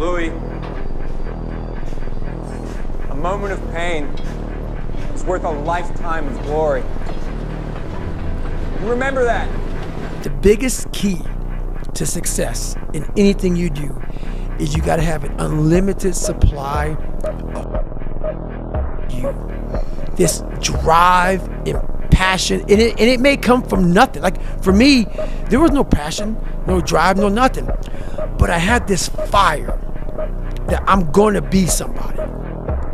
Louis, a moment of pain is worth a lifetime of glory. You remember that. The biggest key to success in anything you do is you gotta have an unlimited supply of you. This drive and passion, and it may come from nothing. Like for me, there was no passion, no drive, no nothing. But I had this fire that I'm gonna be somebody.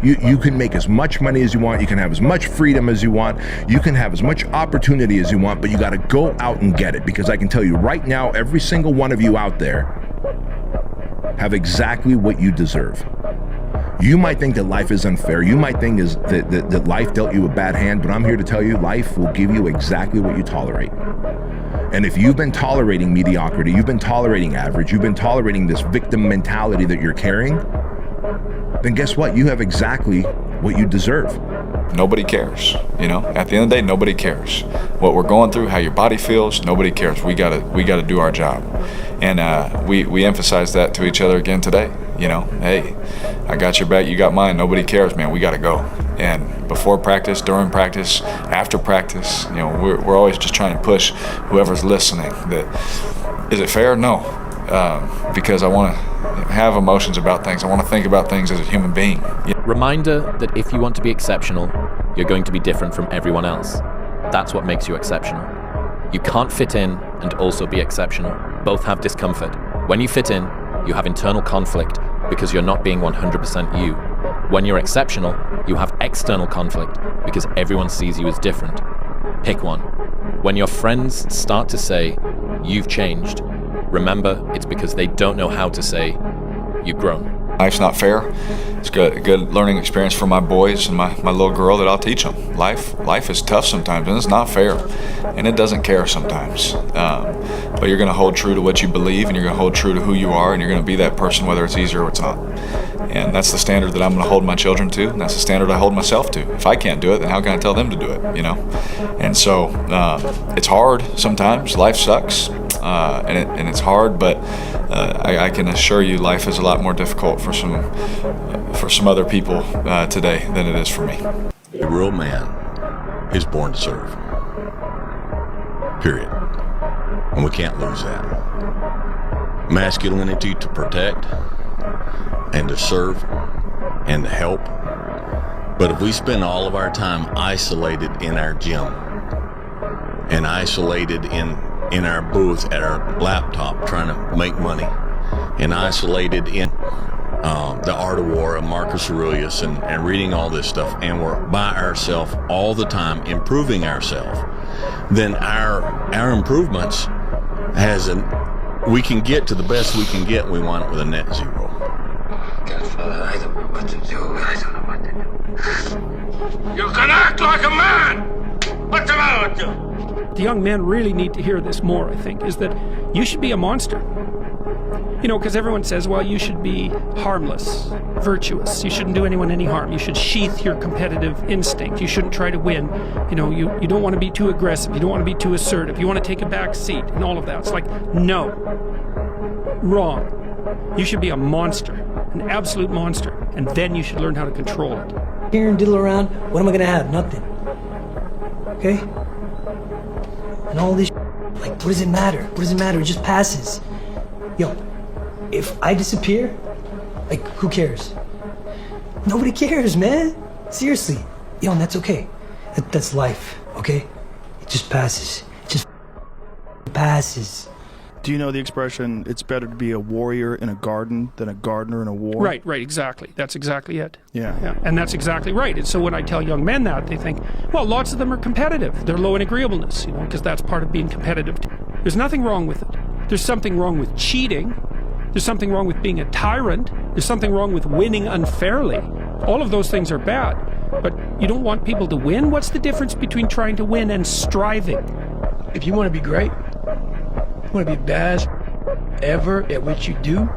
You can make as much money as you want, you can have as much freedom as you want, you can have as much opportunity as you want, but you gotta go out and get it, because I can tell you right now, every single one of you out there have exactly what you deserve. You might think that life is unfair, you might think that life dealt you a bad hand, but I'm here to tell you, life will give you exactly what you tolerate. And if you've been tolerating mediocrity, you've been tolerating average, you've been tolerating this victim mentality that you're carrying, then guess what? You have exactly what you deserve. Nobody cares, you know? At the end of the day, nobody cares. What we're going through, how your body feels, nobody cares. We gotta do our job. And we emphasize that to each other again today. You know, hey, I got your back, you got mine, nobody cares, man, we gotta go. And before practice, during practice, after practice, you know, we're always just trying to push whoever's listening that, is it fair? No. Because I want to have emotions about things. I want to think about things as a human being. Reminder that if you want to be exceptional, you're going to be different from everyone else. That's what makes you exceptional. You can't fit in and also be exceptional. Both have discomfort. When you fit in, you have internal conflict because you're not being 100% you. When you're exceptional, you have external conflict because everyone sees you as different. Pick one. When your friends start to say, "You've changed," remember, it's because they don't know how to say, "You've grown." Life's not fair. It's a good learning experience for my boys and my little girl that I'll teach them. Life is tough sometimes, and it's not fair, and it doesn't care sometimes. But you're going to hold true to what you believe, and you're going to hold true to who you are, and you're going to be that person whether it's easy or it's not. And that's the standard that I'm going to hold my children to, and that's the standard I hold myself to. If I can't do it, then how can I tell them to do it, you know? And so it's hard sometimes. Life sucks, and it's hard, but I can assure you life is a lot more difficult for some other people today than it is for me. A real man is born to serve. Period. And we can't lose that. Masculinity to protect and to serve and to help. But if we spend all of our time isolated in our gym and isolated in our booth at our laptop trying to make money, and isolated in The Art of War of Marcus Aurelius and reading all this stuff, and we're by ourselves all the time improving ourselves, then our improvements we can get to the best we can get, and we want it with a net zero. Godfather, I don't know what to do. I don't know what to do. You can act like a man! What's the matter with you? The young men really need to hear this more, I think, is that you should be a monster. You know, because everyone says, well, you should be harmless, virtuous. You shouldn't do anyone any harm. You should sheath your competitive instinct. You shouldn't try to win. You know, you don't want to be too aggressive. You don't want to be too assertive. You want to take a back seat and all of that. It's like, no. Wrong. You should be a monster, an absolute monster, and then you should learn how to control it. Here and diddle around, what am I going to have? Nothing. Okay? And all this like, what does it matter? What does it matter? It just passes. Yo, if I disappear, like, who cares? Nobody cares, man. Seriously. Yo, and that's okay. That's life, okay? It just passes. It just passes. Do you know the expression, it's better to be a warrior in a garden than a gardener in a war? Right, exactly. That's exactly it. Yeah. And that's exactly right. And so when I tell young men that, they think, well, lots of them are competitive. They're low in agreeableness, you know, because that's part of being competitive. There's nothing wrong with it. There's something wrong with cheating. There's something wrong with being a tyrant. There's something wrong with winning unfairly. All of those things are bad. But you don't want people to win? What's the difference between trying to win and striving? If you want to be great, you want to be best ever at what you do,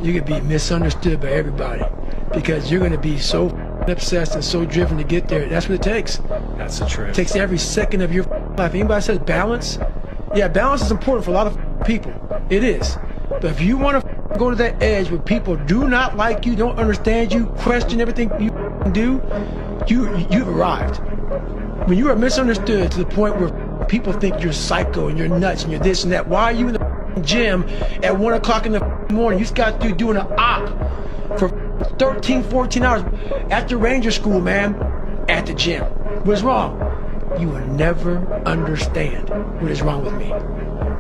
you're going to be misunderstood by everybody because you're going to be so obsessed and so driven to get there. That's what it takes. That's the truth. It takes every second of your life. Anybody says balance? Yeah, balance is important for a lot of people. It is. But if you want to go to that edge where people do not like you, don't understand you, question everything you do, you've arrived. When you are misunderstood to the point where people think you're psycho and you're nuts and you're this and that, why are you in the gym at 1 o'clock in the morning? You just got through doing an op for 13, 14 hours after Ranger School, man, at the gym. What's wrong? You will never understand what is wrong with me.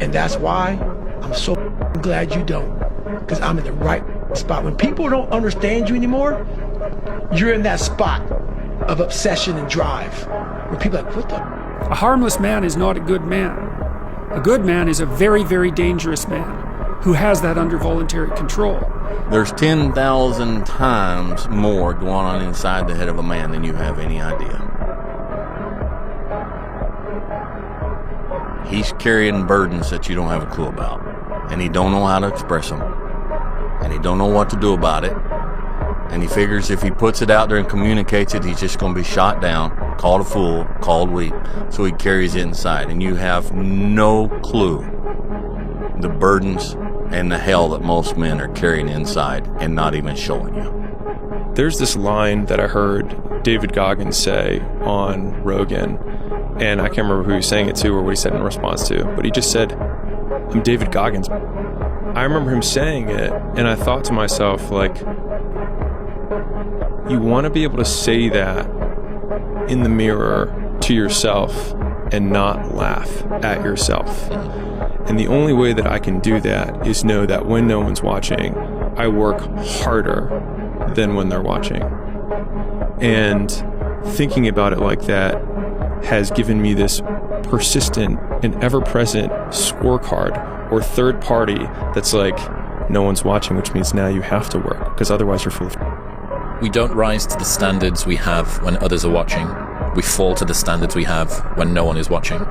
And that's why I'm so glad you don't, because I'm in the right spot. When people don't understand you anymore, you're in that spot of obsession and drive, where people are like, what the? A harmless man is not a good man. A good man is a very, very dangerous man who has that under voluntary control. There's 10,000 times more going on inside the head of a man than you have any idea. He's carrying burdens that you don't have a clue about, and he don't know how to express them, and he don't know what to do about it, and he figures if he puts it out there and communicates it, he's just going to be shot down, called a fool, called weak, so he carries it inside, and you have no clue the burdens and the hell that most men are carrying inside and not even showing you. There's this line that I heard David Goggins say on Rogan, and I can't remember who he was saying it to or what he said in response to, but he just said, I'm David Goggins. I remember him saying it, and I thought to myself, like, you want to be able to say that in the mirror to yourself and not laugh at yourself. And the only way that I can do that is know that when no one's watching, I work harder than when they're watching. And thinking about it like that has given me this persistent and ever-present scorecard or third party that's like, no one's watching, which means now you have to work, because otherwise you're full of... We don't rise to the standards we have when others are watching. We fall to the standards we have when no one is watching.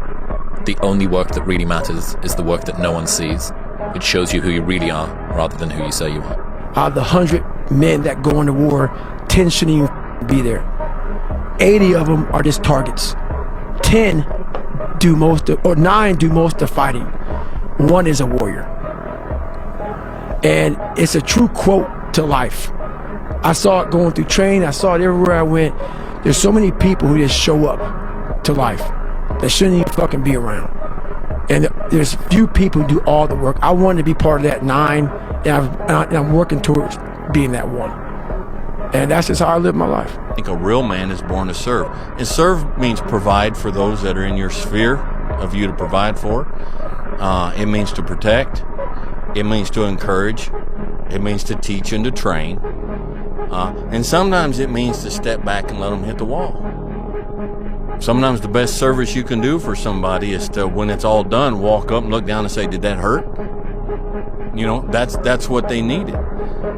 The only work that really matters is the work that no one sees. It shows you who you really are rather than who you say you are. Out of the 100 men that go into war, 10 shouldn't even be there. 80 of them are just targets. 10 do most of, or 9 do most of the fighting. 1 is a warrior. And it's a true quote to life. I saw it going through training. I saw it everywhere I went. There's so many people who just show up to life that shouldn't even fucking be around. And there's few people who do all the work. I wanted to be part of that 9, and I'm working towards being that 1. And that's just how I live my life. I think a real man is born to serve. And serve means provide for those that are in your sphere of you to provide for. It means to protect. It means to encourage. It means to teach and to train. And sometimes it means to step back and let them hit the wall. Sometimes the best service you can do for somebody is to, when it's all done, walk up and look down and say, did that hurt? You know, that's what they needed.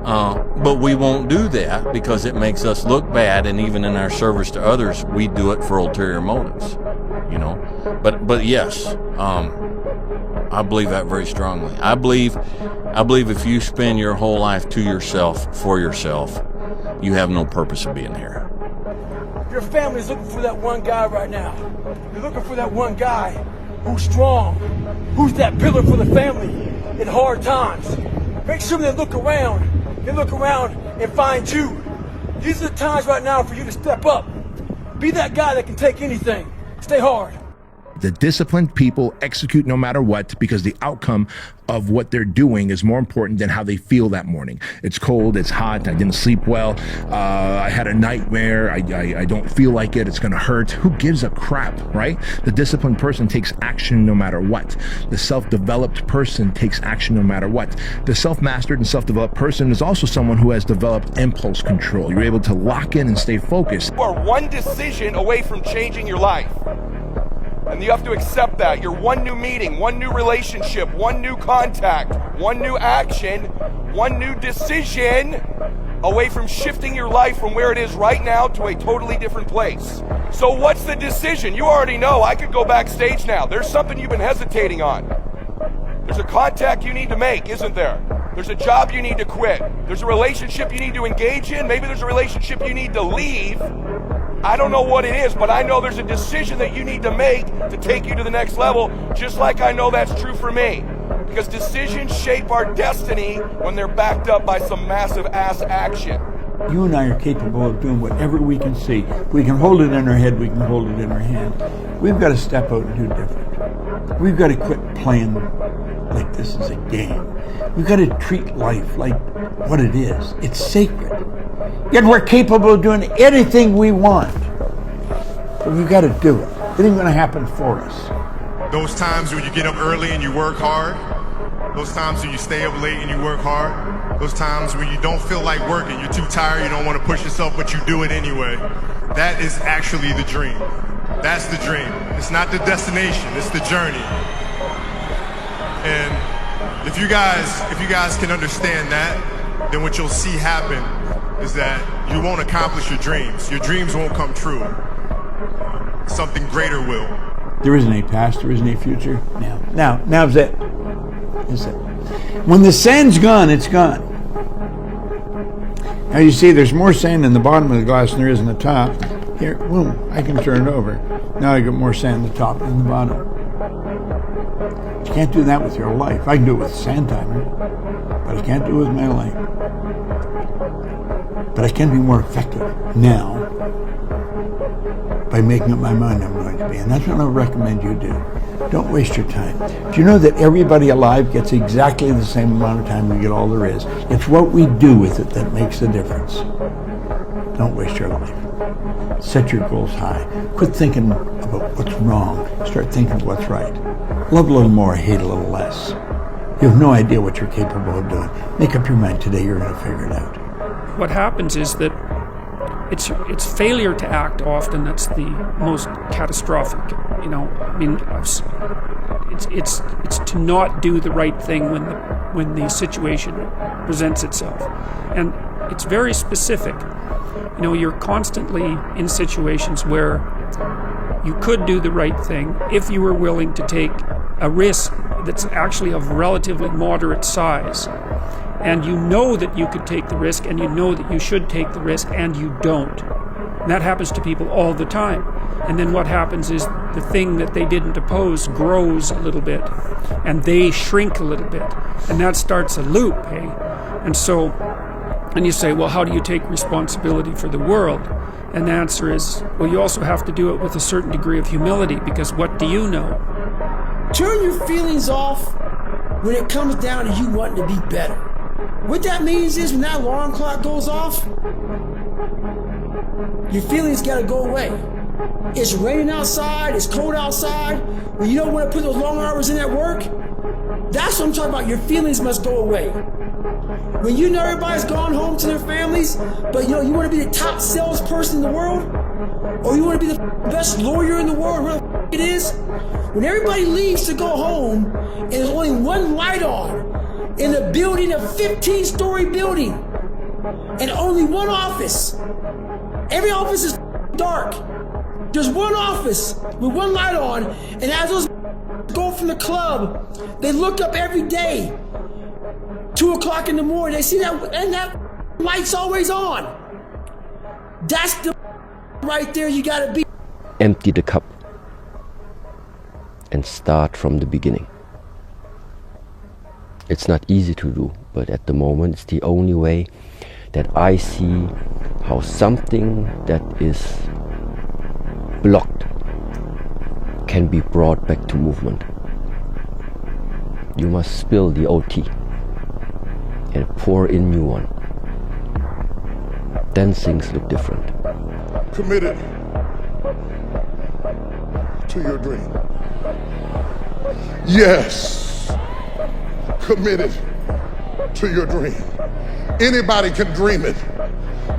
But we won't do that because it makes us look bad, and even in our service to others, we do it for ulterior motives, you know. But yes, I believe that very strongly. I believe if you spend your whole life to yourself, for yourself, you have no purpose of being here. Your family's looking for that one guy right now. You're looking for that one guy who's strong, who's that pillar for the family in hard times. Make sure they look around and find you. These are the times right now for you to step up. Be that guy that can take anything. Stay hard. The disciplined people execute no matter what, because the outcome of what they're doing is more important than how they feel that morning. It's cold, it's hot, I didn't sleep well, I had a nightmare, I don't feel like it, it's gonna hurt. Who gives a crap, right? The disciplined person takes action no matter what. The self-developed person takes action no matter what. The self-mastered and self-developed person is also someone who has developed impulse control. You're able to lock in and stay focused. You are one decision away from changing your life. And you have to accept that. You're one new meeting, one new relationship, one new contact, one new action, one new decision away from shifting your life from where it is right now to a totally different place. So what's the decision? You already know. I could go backstage now. There's something you've been hesitating on. There's a contact you need to make, isn't there? There's a job you need to quit. There's a relationship you need to engage in. Maybe there's a relationship you need to leave. I don't know what it is, but I know there's a decision that you need to make to take you to the next level, just like I know that's true for me. Because decisions shape our destiny when they're backed up by some massive ass action. You and I are capable of doing whatever we can see. We can hold it in our head, we can hold it in our hand. We've got to step out and do different. We've got to quit playing like this is a game. We've got to treat life like what it is. It's sacred. Yet we're capable of doing anything we want. But we've got to do it. It ain't going to happen for us. Those times when you get up early and you work hard, those times when you stay up late and you work hard, those times when you don't feel like working, you're too tired, you don't want to push yourself, but you do it anyway. That is actually the dream. That's the dream. It's not the destination, it's the journey. And if you guys can understand that, then what you'll see happen is that you won't accomplish your dreams. Your dreams won't come true. Something greater will. There isn't a past, there isn't a future. Now's it. Is it? When the sand's gone, it's gone. Now you see there's more sand in the bottom of the glass than there is in the top. Here, boom, I can turn it over. Now I got more sand in the top than the bottom. You can't do that with your life. I can do it with a sand timer, but I can't do it with my life. But I can be more effective now by making up my mind I'm going to be. And that's what I recommend you do. Don't waste your time. Do you know that everybody alive gets exactly the same amount of time to get all there is? It's what we do with it that makes the difference. Don't waste your life. Set your goals high. Quit thinking about what's wrong. Start thinking of what's right. Love a little more, hate a little less. You have no idea what you're capable of doing. Make up your mind today, you're going to figure it out. What happens is that it's failure to act often that's the most catastrophic. You know, I mean, it's to not do the right thing when the situation presents itself, and it's very specific. You know, you're constantly in situations where you could do the right thing if you were willing to take a risk that's actually of relatively moderate size. And you know that you could take the risk, and you know that you should take the risk, and you don't. And that happens to people all the time. And then what happens is the thing that they didn't oppose grows a little bit, and they shrink a little bit. And that starts a loop, hey? And you say, well, how do you take responsibility for the world? And the answer is, well, you also have to do it with a certain degree of humility, because what do you know? Turn your feelings off when it comes down to you wanting to be better. What that means is when that alarm clock goes off, your feelings gotta go away. It's raining outside, it's cold outside, when you don't want to put those long hours in at work, that's what I'm talking about. Your feelings must go away. When you know everybody's gone home to their families, but you know you want to be the top salesperson in the world, or you want to be the best lawyer in the world, whatever it is, when everybody leaves to go home and there's only one light on in a building, a 15-story building, and only one office. Every office is dark. There's one office with one light on, and as those go from the club, they look up every day, 2 o'clock in the morning, they see that, and that light's always on. That's the right there you gotta be. Empty the cup and start from the beginning. It's not easy to do, but at the moment it's the only way that I see how something that is blocked can be brought back to movement. You must spill the OT and pour in new one. Then things look different. Committed to your dream. Yes. Committed to your dream. Anybody can dream it,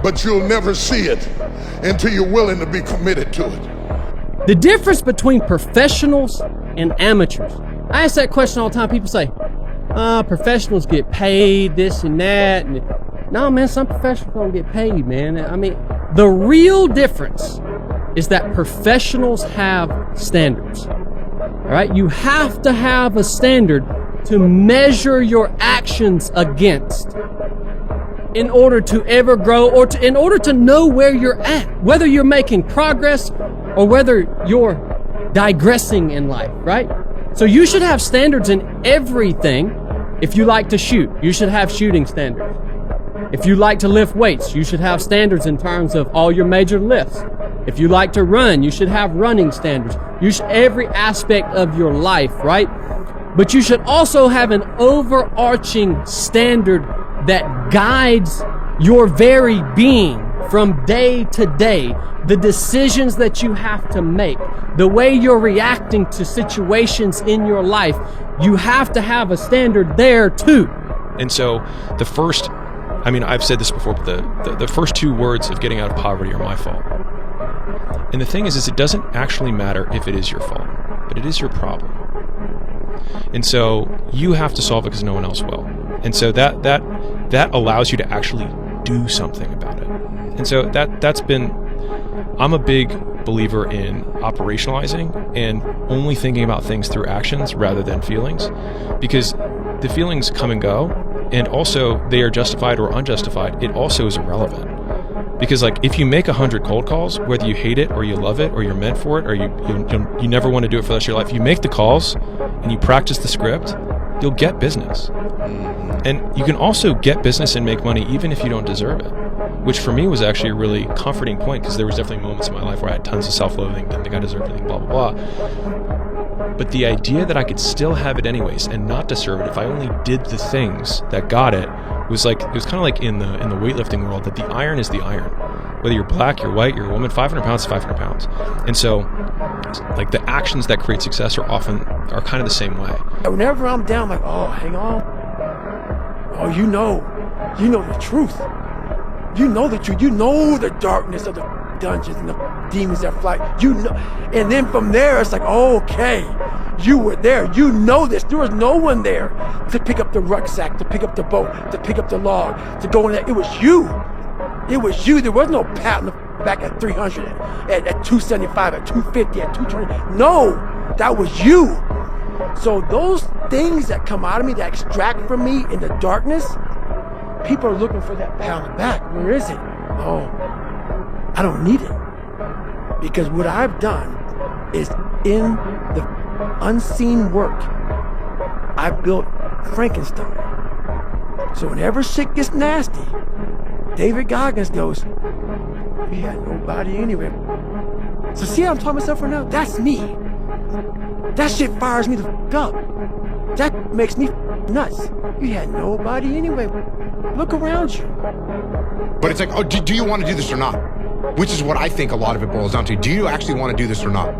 but you'll never see it until you're willing to be committed to it. The difference between professionals and amateurs. I ask that question all the time. People say, professionals get paid, this and that. And no, man, some professionals don't get paid, man. I mean, the real difference is that professionals have standards. All right? You have to have a standard to measure your actions against in order to ever grow, or in order to know where you're at, whether you're making progress or whether you're digressing in life, right? So you should have standards in everything. If you like to shoot, you should have shooting standards. If you like to lift weights, you should have standards in terms of all your major lifts. If you like to run, you should have running standards. Every aspect of your life, right? But you should also have an overarching standard that guides your very being from day to day. The decisions that you have to make, the way you're reacting to situations in your life, you have to have a standard there too. And so the first, I mean, I've said this before, but the first two words of getting out of poverty are my fault. And the thing is it doesn't actually matter if it is your fault, but it is your problem. And so you have to solve it because no one else will. And so that allows you to actually do something about it. And so that's been, I'm a big believer in operationalizing and only thinking about things through actions rather than feelings, because the feelings come and go, and also they are justified or unjustified. It also is irrelevant. Because like if you make 100 cold calls, whether you hate it or you love it or you're meant for it or you never want to do it for the rest of your life, you make the calls and you practice the script, you'll get business. And you can also get business and make money even if you don't deserve it, which for me was actually a really comforting point, because there was definitely moments in my life where I had tons of self-loathing, didn't think I deserved anything, blah, blah, blah. But the idea that I could still have it anyways and not deserve it if I only did the things that got it was like, it was kind of like in the weightlifting world, that the iron is the iron. Whether you're black, you're white, you're a woman, 500 pounds is 500 pounds. And so like the actions that create success are kind of the same way. Whenever I'm down, I'm like, oh, hang on. Oh, you know the truth. You know the truth. You know the darkness of the dungeons and the demons that fly. You know, and then from there, it's like, okay, you were there. You know this. There was no one there to pick up the rucksack, to pick up the boat, to pick up the log, to go in there. It was you. It was you. There was no pat on the back at 300, at 275, at 250, at 220. No, that was you. So those things that come out of me, that extract from me in the darkness, people are looking for that pat on the back. Where is it? Oh, I don't need it. Because what I've done is in the unseen work, I built Frankenstein. So whenever shit gets nasty, David Goggins goes, we had nobody anyway. So see how I'm talking myself right now? That's me. That shit fires me the f*** up. That makes me nuts. You had nobody anyway. Look around you. But it's like, oh, do you want to do this or not? Which is what I think a lot of it boils down to. Do you actually want to do this or not?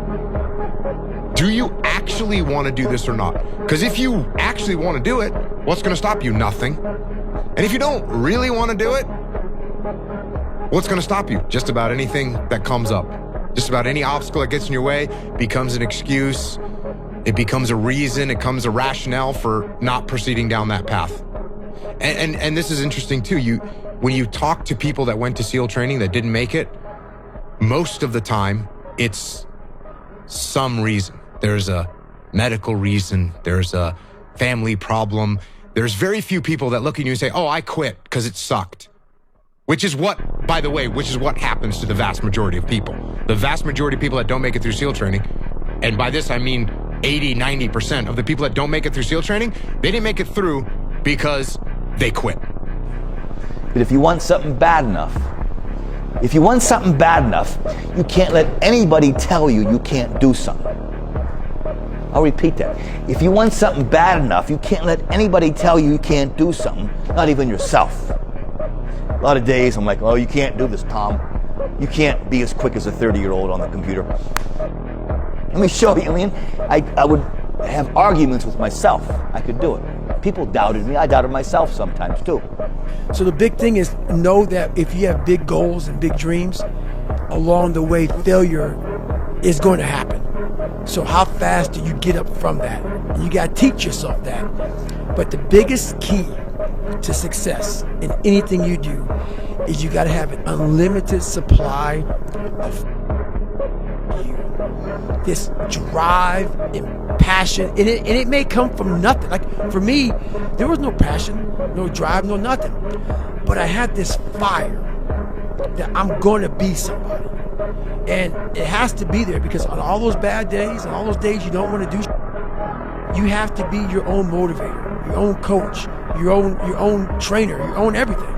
Do you actually want to do this or not? Because if you actually want to do it, what's going to stop you? Nothing. And if you don't really want to do it, what's going to stop you? Just about anything that comes up. Just about any obstacle that gets in your way becomes an excuse. It becomes a reason. It becomes a rationale for not proceeding down that path. And this is interesting too. When you talk to people that went to SEAL training that didn't make it, most of the time it's some reason. There's a medical reason. There's a family problem. There's very few people that look at you and say, oh, I quit because it sucked. Which is what, by the way, happens to the vast majority of people. The vast majority of people that don't make it through SEAL training, and by this I mean 80, 90% of the people that don't make it through SEAL training, they didn't make it through because they quit. But if you want something bad enough, you can't let anybody tell you you can't do something. I'll repeat that. If you want something bad enough, you can't let anybody tell you you can't do something, not even yourself. A lot of days I'm like, oh, you can't do this, Tom. You can't be as quick as a 30-year-old on the computer. Let me show you. I mean, I would have arguments with myself. I could do it. People doubted me. I doubted myself sometimes too. So the big thing is know that if you have big goals and big dreams, along the way failure is going to happen. So how fast do you get up from that? You got to teach yourself that. But the biggest key to success in anything you do is you got to have an unlimited supply of you. This drive and passion, and it may come from nothing. Like for me, there was no passion, no drive, no nothing. But I had this fire that I'm going to be somebody. And it has to be there because on all those bad days and all those days you don't want to do You have to be your own motivator, your own coach, your own trainer, your own everything.